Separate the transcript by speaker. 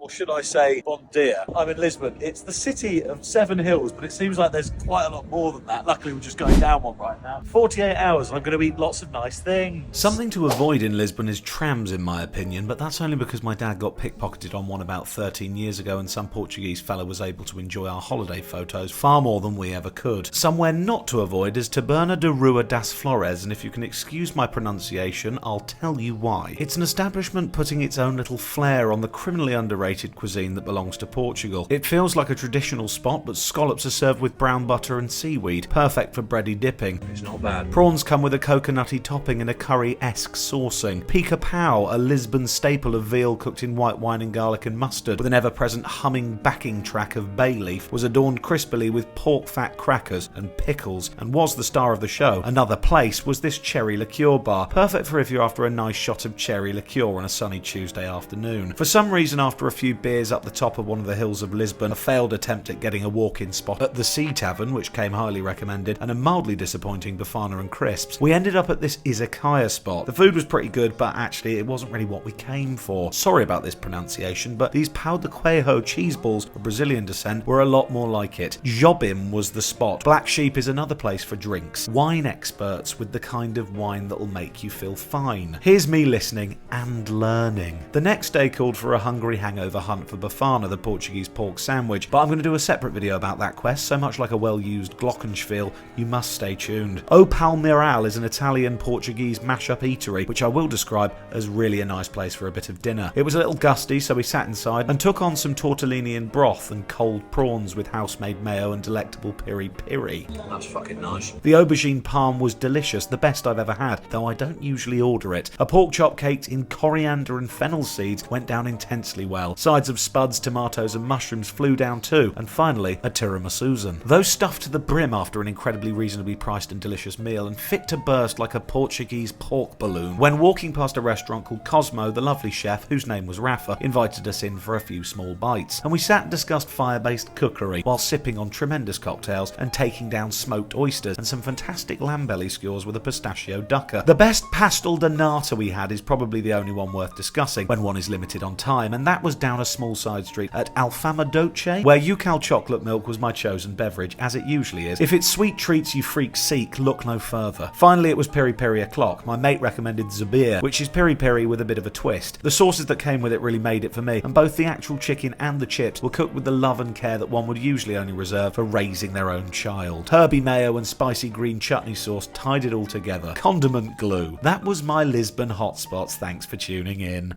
Speaker 1: or should I say bon dia. I'm in Lisbon. It's the city of 7 hills, but it seems like there's quite a lot more than that. Luckily, we're just going down one right now. 48 hours and I'm going to eat lots of nice things.
Speaker 2: Something to avoid in Lisbon is trams, in my opinion, but that's only because my dad got pickpocketed on one about 13 years ago and some Portuguese fella was able to enjoy our holiday photos far more than we ever could. Somewhere not to avoid is Taberna de Rua das Flores, and if you can excuse my pronunciation, I'll tell you why. It's an establishment putting its own little flair on the criminally underrated cuisine that belongs to Portugal. It feels like a traditional spot, but scallops are served with brown butter and seaweed, perfect for bready dipping.
Speaker 1: It's not bad.
Speaker 2: Prawns come with a coconutty topping and a curry-esque saucing. Pica-pau, a Lisbon staple of veal cooked in white wine and garlic and mustard, with an ever-present humming backing track of bay leaf, was adorned crispily with pork fat crackers and pickles, and was the star of the show. Another place was this cherry liqueur bar, perfect for if you're after a nice shot of cherry liqueur on a sunny Tuesday afternoon. For some reason, after a few beers up the top of one of the hills of Lisbon, a failed attempt at getting a walk-in spot at the Sea Tavern, which came highly recommended, and a mildly disappointing bafana and crisps, we ended up at this izakaya spot. The food was pretty good, but actually it wasn't really what we came for. Sorry about this pronunciation, but these pão de queijo cheese balls of Brazilian descent were a lot more like it. Jobim was the spot. Black Sheep is another place for drinks. Wine experts with the kind of wine that'll make you feel fine. Here's me listening and learning. The next day called for a hungry hangover hunt for bafana, the Portuguese pork sandwich, but I'm going to do a separate video about that quest, so much like a well-used glockenspiel, you must stay tuned. O Palmeiral is an Italian-Portuguese mashup eatery, which I will describe as really a nice place for a bit of dinner. It was a little gusty, so we sat inside and took on some tortellini and broth and cold prawns with house-made mayo and delectable piri-piri.
Speaker 1: That's fucking nice.
Speaker 2: The aubergine palm was delicious, the best I've ever had, though I don't usually order it. A pork chop caked in coriander and fennel seeds went down intensely well. Sides of spuds, tomatoes and mushrooms flew down too, and finally a tiramisu. Though stuffed to the brim after an incredibly reasonably priced and delicious meal, and fit to burst like a Portuguese pork balloon, when walking past a restaurant called Cosmo, the lovely chef, whose name was Rafa, invited us in for a few small bites, and we sat and discussed fire-based cookery while sipping on tremendous cocktails and taking down smoked oysters and some fantastic lamb belly skewers with a pistachio ducker. The best pastel de nata we had is probably the only one worth discussing when one is limited on time, and that was down a small side street at Alfama Dolce, where Yucal chocolate milk was my chosen beverage, as it usually is. If it's sweet treats you freaks seek, look no further. Finally, it was piri-piri o'clock. My mate recommended zabir, which is piri-piri with a bit of a twist. The sauces that came with it really made it for me, and both the actual chicken and the chips were cooked with the love and care that one would usually only reserve for raising their own child. Herby mayo and spicy green chutney sauce tied it all together. Condiment glue. That was my Lisbon hotspots. Thanks for tuning in.